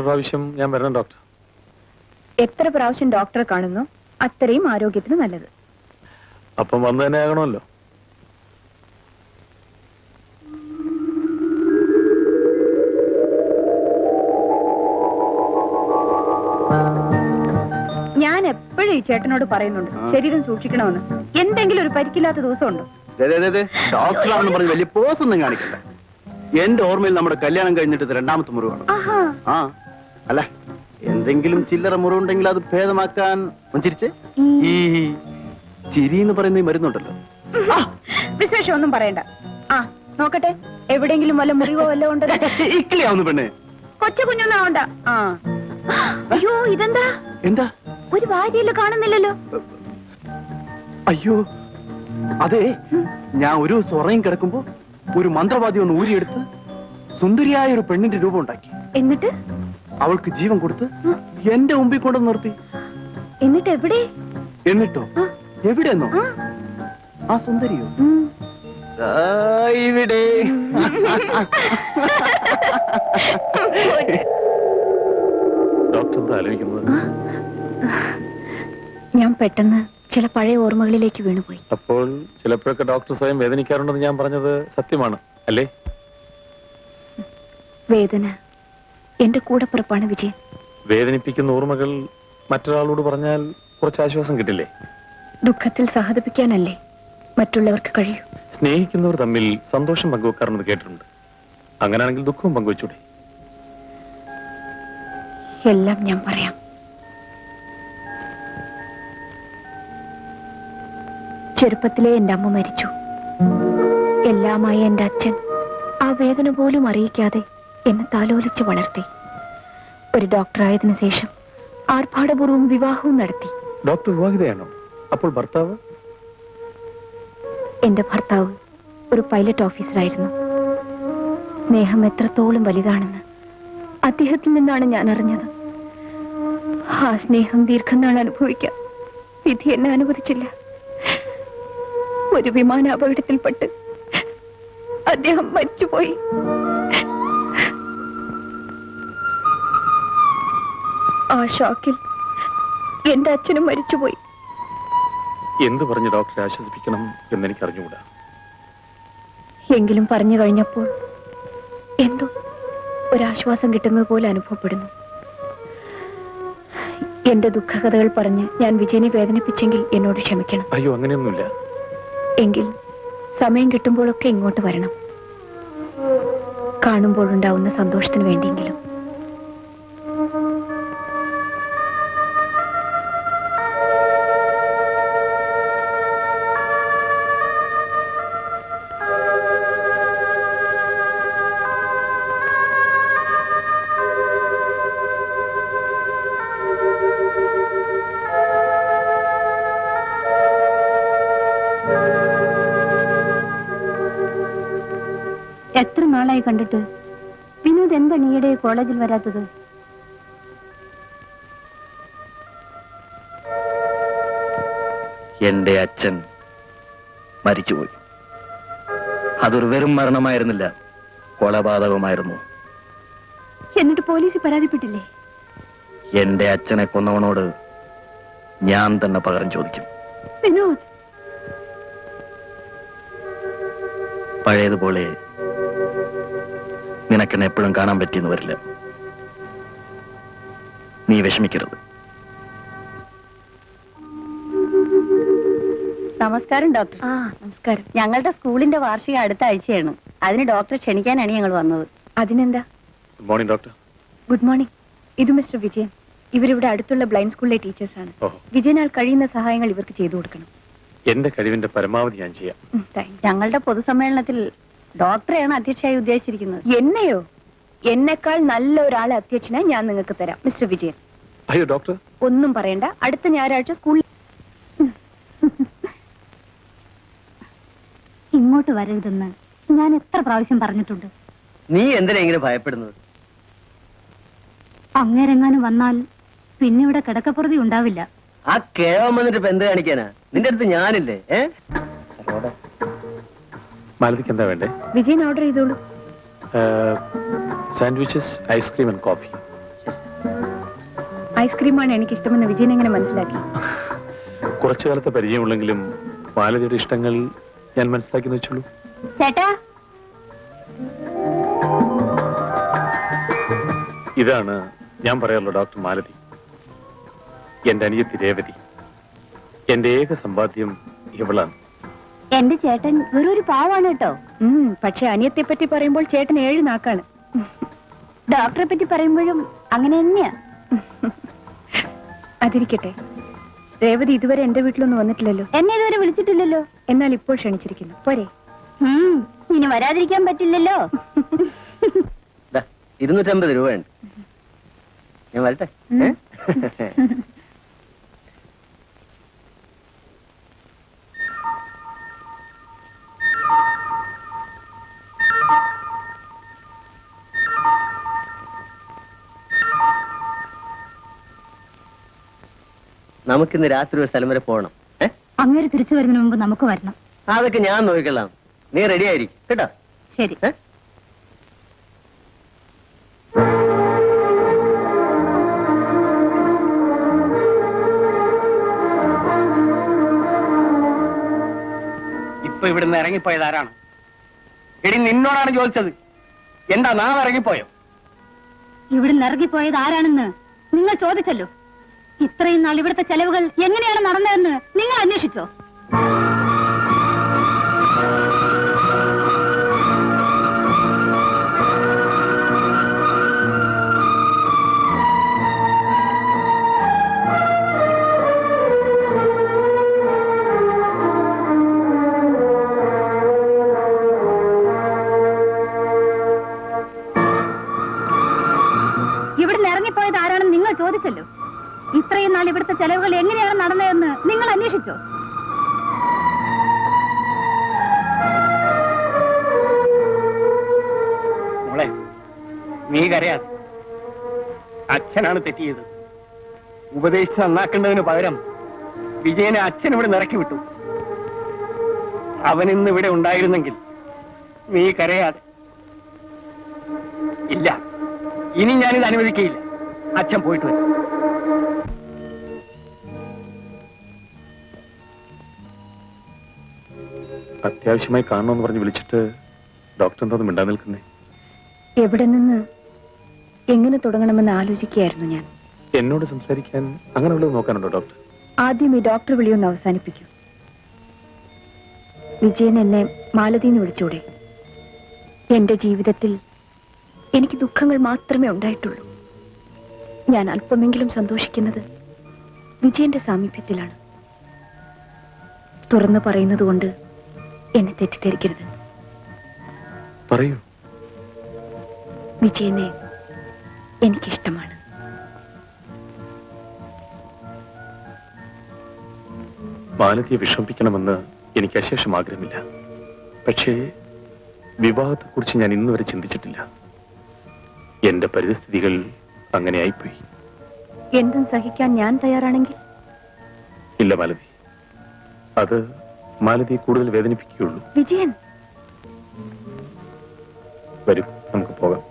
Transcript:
പ്രാവശ്യം ഞാൻ വരണം ഡോക്ടർ. എത്ര പ്രാവശ്യം ഡോക്ടറെ കാണുന്നു അത്രയും ആരോഗ്യത്തിന് നല്ലത്. അപ്പം വന്നു തന്നെ ആകണമല്ലോ. ഞാൻ എപ്പോഴും ഈ ചേട്ടനോട് പറയുന്നുണ്ട് ശരീരം സൂക്ഷിക്കണമെന്ന്. എന്തെങ്കിലും ഒരു പരിക്കില്ലാത്ത ദിവസമുണ്ടോ? ഡോക്ടറാണെന്ന് പറഞ്ഞ് വലിയ പോസ് ഒന്നും കാണിക്കണ്ട. എന്റെ ഓർമ്മയിൽ നമ്മുടെ കല്യാണം കഴിഞ്ഞിട്ട് ഇത് രണ്ടാമത്തെ മുറിവാണ്. ആ അല്ല, എന്തെങ്കിലും ചില്ലറ മുറിവുണ്ടെങ്കിൽ അത് ഭേദമാക്കാൻ ചിരിച്ചേ. ഈ ചിരി എന്ന് പറയുന്ന ഈ മരുന്നുണ്ടല്ലോ. വിശേഷം ഒന്നും പറയണ്ട. ആ നോക്കട്ടെ, എവിടെയെങ്കിലും വല്ല മുറിവോ വല്ല ഉണ്ട്? ഇക്കിളിയാവുന്നു പെണ്ണെ. കൊച്ചു കുഞ്ഞൊന്നും ആവണ്ട. ആ അയ്യോ, ഇതെന്താ? എന്താ ഒരു ഭാര്യയില് കാണുന്നില്ലല്ലോ? അയ്യോ അതെ, ഞാൻ ഒരു സൊറയും കിടക്കുമ്പോ ഒരു മന്ത്രവാദി ഒന്ന് ഊരിയെടുത്ത് സുന്ദരിയായ ഒരു പെണ്ണിന്റെ രൂപം ഉണ്ടാക്കി. എന്നിട്ട് അവൾക്ക് ജീവൻ കൊടുത്ത് എന്റെ മുമ്പിൽ കൊണ്ട് നിർത്തി. എന്നിട്ട് എവിടെ? എന്നിട്ടോ എവിടെന്നോ? ആ സുന്ദരിയോ ഇവിടെ. ഡോക്ടർ എന്താ ആലോചിക്കുന്നത്? ഞാൻ പെട്ടെന്ന് ചില പഴയ ഓർമ്മകളിലേക്ക് വീണുപോയി. അപ്പോൾ ചിലപ്പോഴൊക്കെ ഡോക്ടർ സ്വയം വേദനിക്കാറുണ്ടെന്ന് ഞാൻ പറഞ്ഞത് സത്യമാണ് അല്ലേ? വേദന എന്റെ കൂടപ്പിറപ്പാണ് വിജയൻ. വേദനിപ്പിക്കുന്ന ഓർമ്മകൾ മറ്റൊരാളോട് പറഞ്ഞാൽ കുറച്ച് ആശ്വാസം കിട്ടില്ലേ? ദുഃഖത്തിൽ സഹതപിക്കാനല്ലേ മറ്റുള്ളവർക്ക് കഴിയൂ. സ്നേഹിക്കുന്നവർ തമ്മിൽ സന്തോഷം പങ്കുവെക്കാറുണ്ടെന്ന് കേട്ടിട്ടുണ്ട്. അങ്ങനെയാണെങ്കിൽ ദുഃഖവും പങ്കുവെച്ചൂടെ? എല്ലാം ഞാൻ പറയാം. ചെറുപ്പത്തിലെ എന്റെ അമ്മ മരിച്ചു. എല്ലാമായി എന്റെ അച്ഛൻ ആ വേദന പോലും അറിയിക്കാതെ എന്നെ താലോലിച്ച് വളർത്തി. ഒരു ഡോക്ടറായതിനു ശേഷം ആർഭാടപൂർവ്വം വിവാഹവും നടത്തി. ഡോക്ടർ വിവാഹിതയാണോ? അപ്പോൾ ഭർത്താവ്? എന്റെ ഭർത്താവ് ഒരു പൈലറ്റ് ഓഫീസറായിരുന്നു. സ്നേഹം എത്രത്തോളം വലുതാണെന്ന് അദ്ദേഹത്തിൽ നിന്നാണ് ഞാൻ അറിഞ്ഞത്. ആ സ്നേഹം ദീർഘനാൾ അനുഭവിക്കാൻ വിധി എന്നെ അനുവദിച്ചില്ല. ഒരു വിമാന അപകടത്തിൽപ്പെട്ട് അദ്ദേഹം മരിച്ചുപോയി. ആ ഷോക്കിൽ എന്റെ അച്ഛനും മരിച്ചുപോയി. എന്ത് പറഞ്ഞ് ഡോക്ടറെ ആശ്വസിപ്പിക്കണം എന്നെനിക്ക് അറിഞ്ഞുകൂടാ. എങ്കിലും പറഞ്ഞു കഴിഞ്ഞപ്പോൾ എന്തോ ഒരാശ്വാസം കിട്ടുന്നത് പോലെ അനുഭവപ്പെടുന്നു. എന്റെ ദുഃഖകഥകൾ പറഞ്ഞ് ഞാൻ വിജയനെ വേദനിപ്പിച്ചെങ്കിൽ എന്നോട് ക്ഷമിക്കണം. അയ്യോ, അങ്ങനെയൊന്നുമില്ല. എങ്കിൽ സമയം കിട്ടുമ്പോഴൊക്കെ ഇങ്ങോട്ട് വരണം. കാണുമ്പോഴുണ്ടാവുന്ന സന്തോഷത്തിന് വേണ്ടിയെങ്കിലും. എത്ര നാളായി കണ്ടിട്ട്? വിനോദ് എന്താ നീയുടെ കോളേജിൽ വരാത്തത്? എന്റെ അച്ഛൻ മരിച്ചുപോയി. അതൊരു വെറും മരണമായിരുന്നില്ല, കൊലപാതകമായിരുന്നു. എന്നിട്ട് പോലീസിൽ പരാതിപ്പെട്ടില്ലേ? എന്റെ അച്ഛനെ കൊന്നവനോട് ഞാൻ തന്നെ പകരം ചോദിക്കും. വിനോദ്, പഴയതുപോലെ നിനക്കെന്നെ എപ്പോഴും കാണാൻ പറ്റിയെന്ന് വരില്ല. നീ വിഷമിക്കരുത്. നമസ്കാരം ഡോക്ടർ. നമസ്കാരം. ഞങ്ങളുടെ സ്കൂളിന്റെ വാർഷികം അടുത്ത ആഴ്ചയാണ്. അതിന് ഡോക്ടറെ ക്ഷണിക്കാനാണ് ഞങ്ങൾ വന്നത്. അതിനെന്താ? Good morning doctor. Good morning. ഇത് മിസ്റ്റർ വിജയൻ. ഇവരിവിടെ അടുത്തുള്ള ബ്ലൈൻഡ് സ്കൂളിലെ ടീച്ചേഴ്സാണ്. ഓഹോ. വിജയനാൽ കഴിയുന്ന സഹായങ്ങൾ ഇവർക്ക് ചെയ്തു കൊടുക്കണം. എന്റെ കഴിവിന്റെ പരമാവധി ഞാൻ ചെയ്യാം. ഞങ്ങളുടെ പൊതുസമ്മേളനത്തിൽ ഡോക്ടറെയാണ് അധ്യക്ഷയായി ഉദ്ദേശിച്ചിരിക്കുന്നത്. എന്നെയോ? എന്നെക്കാൾ നല്ല ഒരാളെ അധ്യക്ഷനായി ഞാൻ നിങ്ങൾക്ക് തരാം മിസ്റ്റർ വിജയൻ. അയ്യോ ഡോക്ടർ, ഒന്നും പറയണ്ട. അടുത്ത ഞായറാഴ്ച സ്കൂളിൽ ഇങ്ങോട്ട് വരരുതെന്ന് ഞാൻ എത്ര പ്രാവശ്യം പറഞ്ഞിട്ടുണ്ട്. നീ എന്തിനാ ഇങ്ങനെ ഭയപ്പെടുന്നത്? അങ്ങേരെങ്ങാനും വന്നാൽ പിന്നെ ഇവിടെ കിടക്കപ്പുറതി ഉണ്ടാവില്ല. ആ കേവം വന്നിട്ട് ഇപ്പൊ എന്ത് കാണിക്കാനാ? നിന്റെ അടുത്ത് ഞാനില്ലേ? മാലതിക്ക് എന്താ വേണ്ടേ? വിജയൻ ഓർഡർ ചെയ്തോളൂ. Sandwiches, ice cream and coffee. ഐസ്ക്രീമാണ് എനിക്കിഷ്ടമെന്ന് വിജയൻ എങ്ങനെ മനസ്സിലാക്കി? കുറച്ചു കാലത്തെ പരിചയമുള്ളെങ്കിലും മാലതിയുടെ ഇഷ്ടങ്ങൾ ഞാൻ മനസ്സിലാക്കി വെച്ചുള്ളൂ. ചേട്ടാ, ഇതാണ് ഞാൻ പറയാറുള്ള ഡോക്ടർ മാലതി, എന്റെ അനിയത്തി രേവതി. എന്റെ ഏക സമ്പാദ്യം ഇവളാണ്. എന്റെ ചേട്ടൻ വെറൊരു പാവാണ് കേട്ടോ. പക്ഷെ അനിയത്തെ പറ്റി പറയുമ്പോൾ ചേട്ടൻ 7 നാക്കാണ്. ഡോക്ടറെ പറ്റി പറയുമ്പോഴും അങ്ങനെ തന്നെയാ. അതിരിക്കട്ടെ, രേവതി ഇതുവരെ എന്റെ വീട്ടിലൊന്നും വന്നിട്ടില്ലല്ലോ. എന്നെ ഇതുവരെ വിളിച്ചിട്ടില്ലല്ലോ. എന്നാൽ ഇപ്പോൾ ക്ഷണിച്ചിരിക്കുന്നു. പോരെ? ഇനി വരാതിരിക്കാൻ പറ്റില്ലല്ലോ. 250 രൂപയുണ്ട്. ഞാൻ വരട്ടെ. നമുക്കിന്ന് രാത്രി ഒരു സ്ഥലം വരെ പോകണം. അങ്ങേര് തിരിച്ചു വരുന്നതിന് മുമ്പ് നമുക്ക് വരണം. അതൊക്കെ ഞാൻ നോക്കിക്കൊള്ളാം. നീ റെഡി ആയിരിക്കും കേട്ടോ. ശരി. ഇപ്പൊ ഇവിടുന്ന് ഇറങ്ങിപ്പോയത് ആരാണ്? എടി, നിന്നോടാണ് ചോദിച്ചത്. എന്താ നാം ഇറങ്ങിപ്പോയോ? ഇവിടുന്ന് ഇറങ്ങിപ്പോയത് ആരാണെന്ന് നിങ്ങൾ ചോദിച്ചല്ലോ. ഇത്രയും നാൾ ഇവിടുത്തെ ചെലവുകൾ എങ്ങനെയാണ് നടന്നതെന്ന് നിങ്ങൾ അന്വേഷിച്ചോ? ഇവിടുന്ന് ഇറങ്ങിപ്പോയത് ആരാണെന്ന് നിങ്ങൾ ചോദിച്ചല്ലോ. ഇത്രയും നാൾ ഇവിടുത്തെ ചെലവുകൾ എങ്ങനെയാണ് നടന്നതെന്ന് നിങ്ങൾ അന്വേഷിച്ചോ? മോളെ, നീ കരയാതെ. അച്ഛനാണ് തെറ്റിയത്. ഉപദേശിച്ച് നന്നാക്കേണ്ടതിന് പകരം വിജയനെ അച്ഛൻ ഇവിടെ ഇറക്കി വിട്ടു. അവൻ ഇന്ന് ഇവിടെ ഉണ്ടായിരുന്നെങ്കിൽ നീ കരയാതെ. ഇല്ല, ഇനി ഞാനിത് അനുവദിക്കയില്ല. അച്ഛൻ പോയിട്ട് വരും. അത്യാവശ്യമായി കാണണമെന്ന് പറഞ്ഞ് വിളിച്ചിട്ട് ഡോക്ടർ എന്തോന്നും മിണ്ടാൻ നിൽക്കുന്നേ? എവിടെ നിന്ന് എങ്ങനെ തുടങ്ങണമെന്ന് ആലോചിക്കുകയായിരുന്നു ഞാൻ. എന്നോട് സംസാരിക്കാൻ അങ്ങനെയുള്ളത് നോക്കാനുണ്ടോ ഡോക്ടർ? ആദ്യം ഈ ഡോക്ടർ വിളിയൊന്ന് അവസാനിപ്പിക്കൂ. വിജയൻ എന്നെ മാലതിന്ന് വിളിച്ചൂടെ? എന്റെ ജീവിതത്തിൽ എനിക്ക് ദുഃഖങ്ങൾ മാത്രമേ ഉണ്ടായിട്ടുള്ളൂ. ഞാൻ അല്പമെങ്കിലും സന്തോഷിക്കുന്നത് വിജയന്റെ സാമീപ്യത്തിലാണ്. തുറന്നു പറയുന്നത് കൊണ്ട് എന്നെ തെറ്റിദ്ധരിക്കരുത്. പറയൂ. വിജയനെ എനിക്കിഷ്ടമാണ്. മാലതിയെ വിഷമിപ്പിക്കണമെന്ന് എനിക്ക് അശേഷം ആഗ്രഹമില്ല. പക്ഷേ വിവാഹത്തെക്കുറിച്ച് ഞാൻ ഇന്നുവരെ ചിന്തിച്ചിട്ടില്ല. എന്റെ പരിസ്ഥിതികൾ അങ്ങനെ ആയിപ്പോയി. എന്തും സഹിക്കാൻ ഞാൻ തയ്യാറാണെങ്കിൽ? ഇല്ല മാലതി, അത് മാലതിയെ കൂടുതൽ വേദനിപ്പിക്കുകയുള്ളൂ. വിജയൻ, വരൂ, നമുക്ക് പോകാം.